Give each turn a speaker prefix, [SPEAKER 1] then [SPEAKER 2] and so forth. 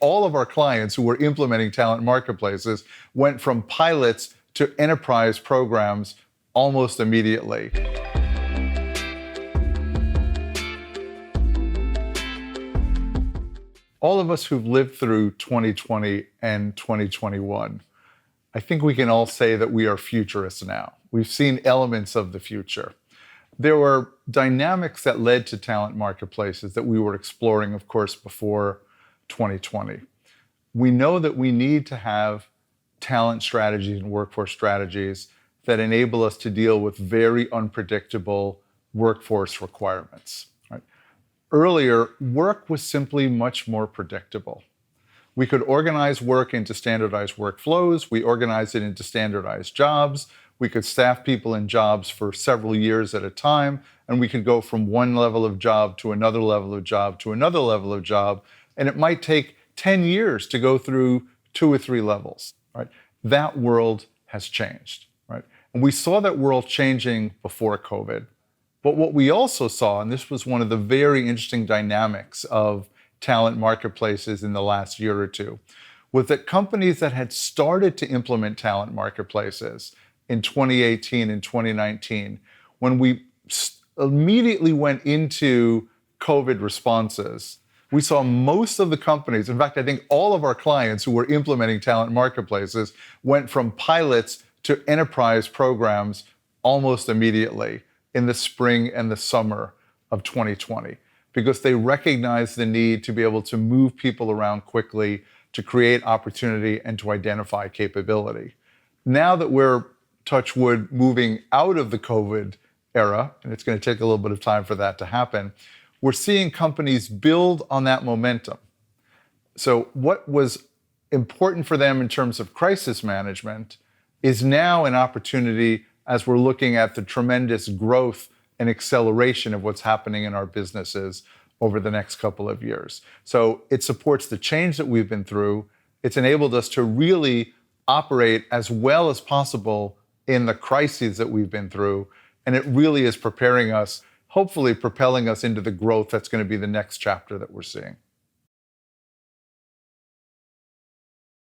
[SPEAKER 1] All of our clients who were implementing talent marketplaces went from pilots to enterprise programs almost immediately. All of us who've lived through 2020 and 2021, I think we can all say that we are futurists now. We've seen elements of the future. There were dynamics that led to talent marketplaces that we were exploring, of course, before 2020. We know that we need to have talent strategies and workforce strategies that enable us to deal with very unpredictable workforce requirements. Right? Earlier, work was simply much more predictable. We could organize work into standardized workflows. We organized it into standardized jobs. We could staff people in jobs for several years at a time, and we could go from one level of job to another level of job to another level of job, and it might take 10 years to go through 2 or 3 levels. Right? That world has changed. Right? And we saw that world changing before COVID. But what we also saw, and this was one of the very interesting dynamics of talent marketplaces in the last year or two, was that companies that had started to implement talent marketplaces in 2018 and 2019, when we immediately went into COVID responses, we saw most of the companies, in fact, I think all of our clients who were implementing talent marketplaces went from pilots to enterprise programs almost immediately in the spring and the summer of 2020, because they recognized the need to be able to move people around quickly, to create opportunity, and to identify capability. Now that we're, touch wood, moving out of the COVID era, and it's going to take a little bit of time for that to happen, we're seeing companies build on that momentum. So what was important for them in terms of crisis management is now an opportunity as we're looking at the tremendous growth and acceleration of what's happening in our businesses over the next couple of years. So it supports the change that we've been through. It's enabled us to really operate as well as possible in the crises that we've been through. And it really is preparing us, hopefully propelling us into the growth that's going to be the next chapter that we're seeing.